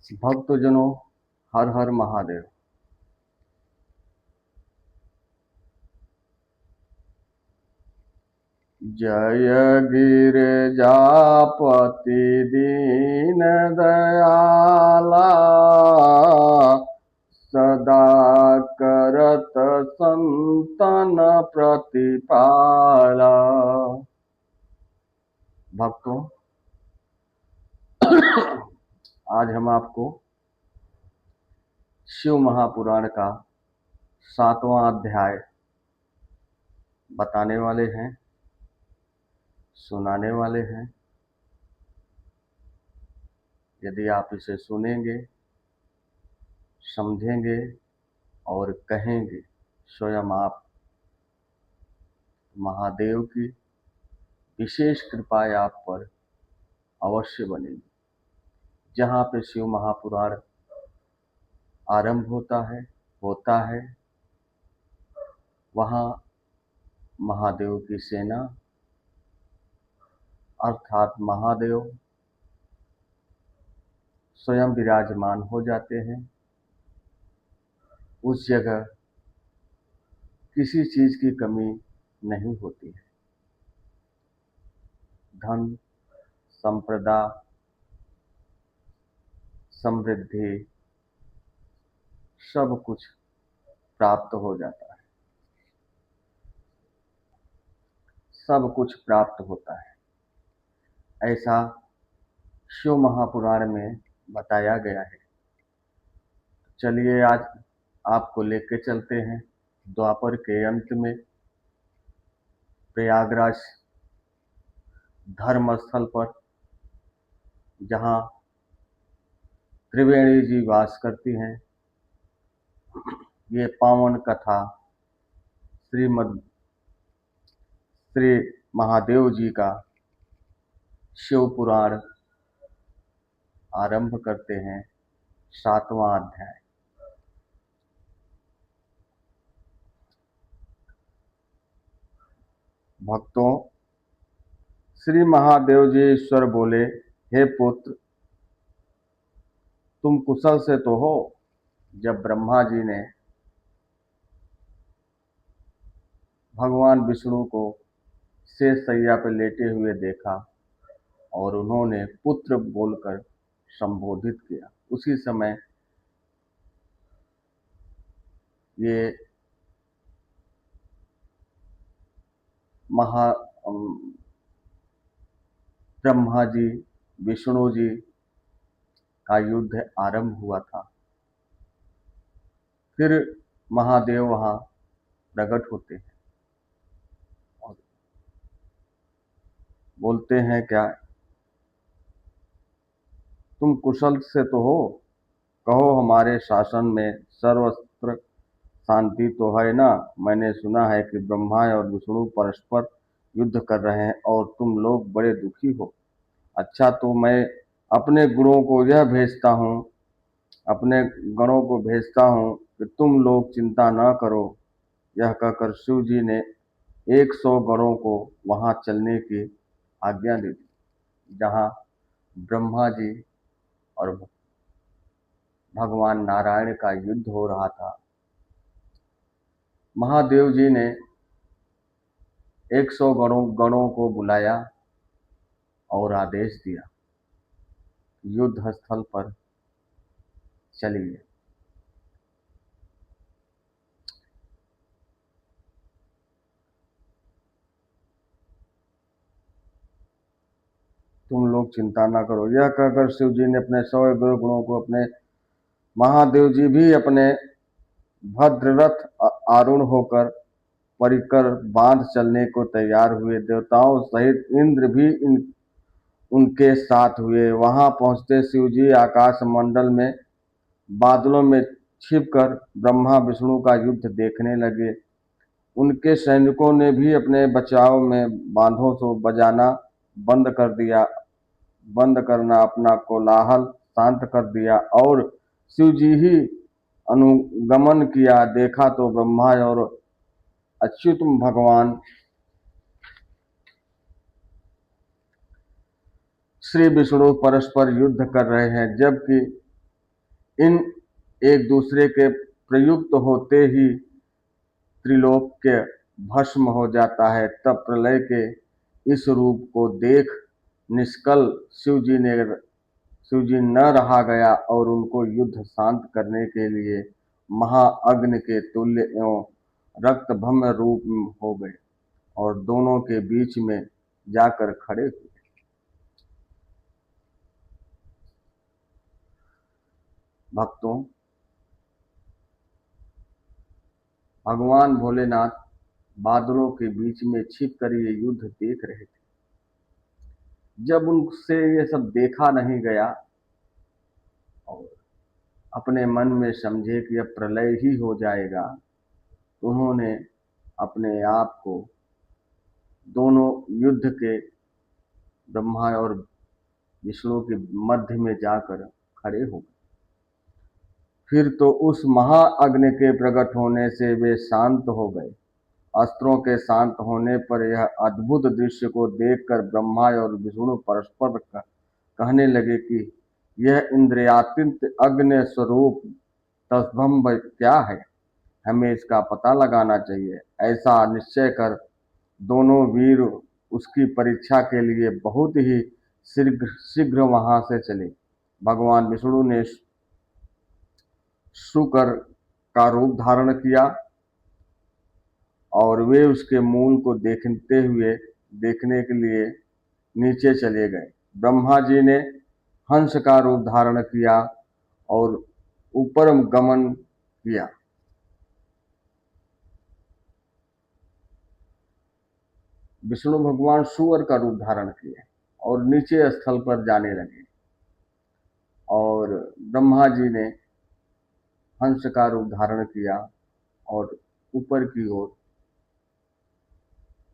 भक्तजनों, हर हर महादेव। जय गिरिजापति दीन दयाला, सदा करत संतन प्रतिपाला। भक्तों, आज हम आपको शिव महापुराण का 7वां अध्याय बताने वाले हैं, सुनाने वाले हैं। यदि आप इसे सुनेंगे, समझेंगे और कहेंगे, स्वयं आप महादेव की विशेष कृपाएं आप पर अवश्य बनेगी। जहाँ पे शिव महापुराण आरंभ होता है वहाँ महादेव की सेना अर्थात महादेव स्वयं विराजमान हो जाते हैं। उस जगह किसी चीज की कमी नहीं होती है। धन, संपदा, समृद्धि सब कुछ प्राप्त हो जाता है, सब कुछ प्राप्त होता है। ऐसा शिव महापुराण में बताया गया है। चलिए आज आपको लेके चलते हैं द्वापर के अंत में प्रयागराज धर्म स्थल पर, जहाँ त्रिवेणी जी वास करती हैं। ये पावन कथा श्री महादेव जी का शिव पुराण आरंभ करते हैं 7वां अध्याय। भक्तों, श्री महादेव जी ईश्वर बोले, हे पुत्र, तुम कुशल से तो हो। जब ब्रह्मा जी ने भगवान विष्णु को शेष शैया पर लेटे हुए देखा और उन्होंने पुत्र बोलकर संबोधित किया, उसी समय ये ब्रह्मा जी विष्णु जी का युद्ध आरंभ हुआ था। फिर महादेव वहां प्रकट होते हैं और बोलते हैं, क्या तुम कुशल से तो हो? कहो, हमारे शासन में सर्वत्र शांति तो है ना? मैंने सुना है कि ब्रह्मा और विष्णु परस्पर युद्ध कर रहे हैं और तुम लोग बड़े दुखी हो। अच्छा, तो मैं अपने गुणों को भेजता हूँ कि तुम लोग चिंता न करो। यह कहकर शिव जी ने 100 गणों को वहां चलने की आज्ञा दी थी, जहां ब्रह्मा जी और भगवान नारायण का युद्ध हो रहा था। महादेव जी ने 100 गणों को बुलाया और आदेश दिया, युद्ध स्थल पर चलिए। तुम लोग चिंता ना करो। यह कहकर शिव जी ने अपने 100 गुणों को अपने महादेव जी भी अपने भद्ररथ आरूढ़ होकर परिकर बांध चलने को तैयार हुए। देवताओं सहित इंद्र भी उनके साथ हुए। वहां पहुंचते शिव जी आकाश मंडल में बादलों में छिपकर ब्रह्मा विष्णु का युद्ध देखने लगे। उनके सैनिकों ने भी अपने बचाव में बांधों से बजाना बंद करना अपना कोलाहल शांत कर दिया और शिव जी ही अनुगमन किया। देखा तो ब्रह्मा और अच्युत भगवान श्री विष्णु परस्पर युद्ध कर रहे हैं, जबकि इन एक दूसरे के प्रयुक्त होते ही त्रिलोक्य भस्म हो जाता है। तब प्रलय के इस रूप को देख निष्कल शिव जी न रहा गया और उनको युद्ध शांत करने के लिए महाअग्नि के तुल्य एवं रक्तभम्य रूप हो गए और दोनों के बीच में जाकर खड़े हुए। भक्तों, भगवान भोलेनाथ बादलों के बीच में छिप कर ये युद्ध देख रहे थे। जब उनसे ये सब देखा नहीं गया और अपने मन में समझे कि अब प्रलय ही हो जाएगा, तो उन्होंने अपने आप को दोनों युद्ध के ब्रह्मा और विष्णु के मध्य में जाकर खड़े हो गए। फिर तो उस महाअग्नि के प्रकट होने से वे शांत हो गए। अस्त्रों के शांत होने पर यह अद्भुत दृश्य को देखकर ब्रह्मा और विष्णु परस्पर कहने लगे कि यह इंद्रियातीत अग्नि स्वरूप तत्भंब क्या है, हमें इसका पता लगाना चाहिए। ऐसा निश्चय कर दोनों वीर उसकी परीक्षा के लिए बहुत ही शीघ्र शीघ्र वहां से चले। भगवान विष्णु ने शुकर का रूप धारण किया और वे उसके मूल को देखने के लिए नीचे चले गए। ब्रह्मा जी ने हंस का रूप धारण किया और ऊपर गमन किया। विष्णु भगवान सूअर का रूप धारण किए और नीचे स्थल पर जाने लगे और ब्रह्मा जी ने हंस का रूप धारण किया और ऊपर की ओर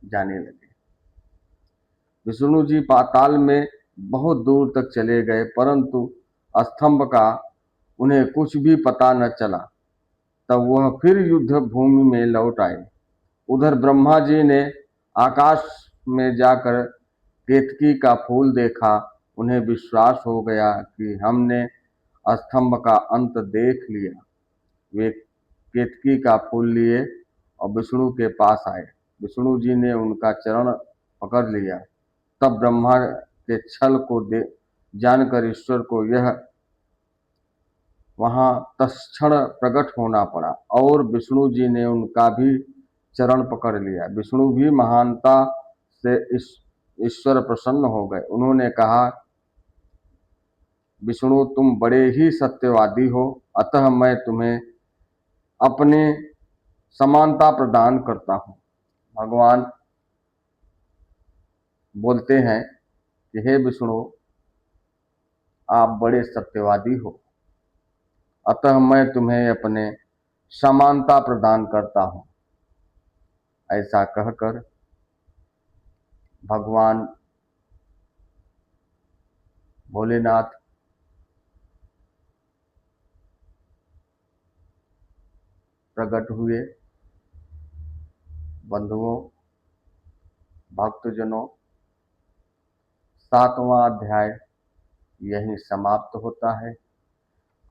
जाने लगे। विष्णु जी पाताल में बहुत दूर तक चले गए, परंतु स्तंभ का उन्हें कुछ भी पता न चला। तब वह फिर युद्ध भूमि में लौट आए। उधर ब्रह्मा जी ने आकाश में जाकर केतकी का फूल देखा। उन्हें विश्वास हो गया कि हमने स्तंभ का अंत देख लिया। वे केतकी का फूल लिए और विष्णु के पास आए। विष्णु जी ने उनका चरण पकड़ लिया। तब ब्रह्मा के छल को जानकर ईश्वर को यह वहां तत्क्षण प्रकट होना पड़ा और विष्णु जी ने उनका भी चरण पकड़ लिया। विष्णु भी महानता से ईश्वर प्रसन्न हो गए। उन्होंने कहा, विष्णु तुम बड़े ही सत्यवादी हो, अतः मैं तुम्हें अपने समानता प्रदान करता हूं। भगवान बोलते हैं कि हे विष्णु, आप बड़े सत्यवादी हो, अतः मैं तुम्हें अपने समानता प्रदान करता हूं। ऐसा कहकर भगवान भोलेनाथ प्रकट हुए। बंधुओं, भक्तजनों, 7वां अध्याय यहीं समाप्त होता है।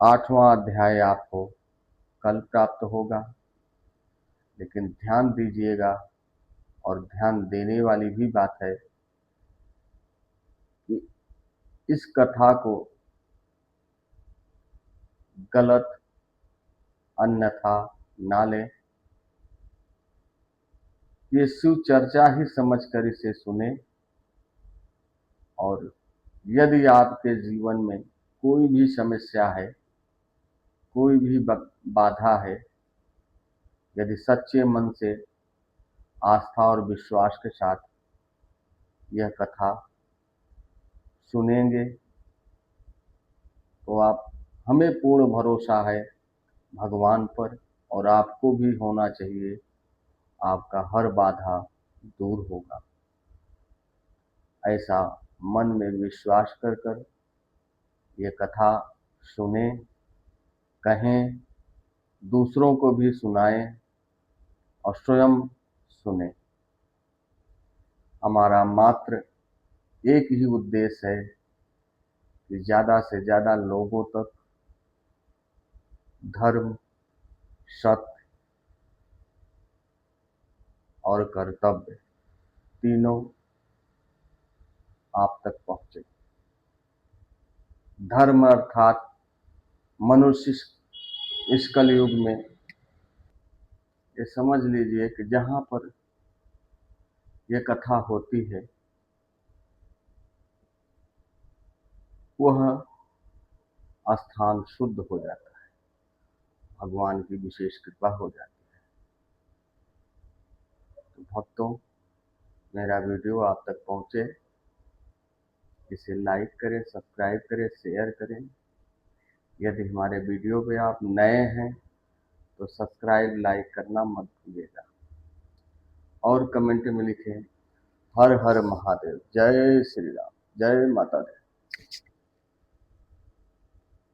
8वां अध्याय आपको कल प्राप्त होगा। लेकिन ध्यान दीजिएगा, और ध्यान देने वाली भी बात है कि इस कथा को गलत अन्यथा ना लें। ये शिव चर्चा ही समझकर इसे सुने, और यदि आपके जीवन में कोई भी समस्या है, कोई भी बाधा है, यदि सच्चे मन से आस्था और विश्वास के साथ यह कथा सुनेंगे तो आप हमें पूर्ण भरोसा है भगवान पर, और आपको भी होना चाहिए, आपका हर बाधा दूर होगा। ऐसा मन में विश्वास कर कर ये कथा सुने, कहें, दूसरों को भी सुनाएं और स्वयं सुने। हमारा मात्र एक ही उद्देश्य है कि ज़्यादा से ज़्यादा लोगों तक धर्म, सत्य और कर्तव्य तीनों आप तक पहुंचे। धर्म अर्थात मनुष्य इस कलयुग में ये समझ लीजिए कि जहां पर ये कथा होती है वह स्थान शुद्ध हो जाता है, भगवान की विशेष कृपा हो जाती है। तो भक्तों, मेरा वीडियो आप तक पहुंचे, इसे लाइक करें, सब्सक्राइब करें, शेयर करें। यदि हमारे वीडियो पे आप नए हैं तो सब्सक्राइब लाइक करना मत भूलिएगा और कमेंट में लिखें हर हर महादेव, जय श्री राम, जय माता दी।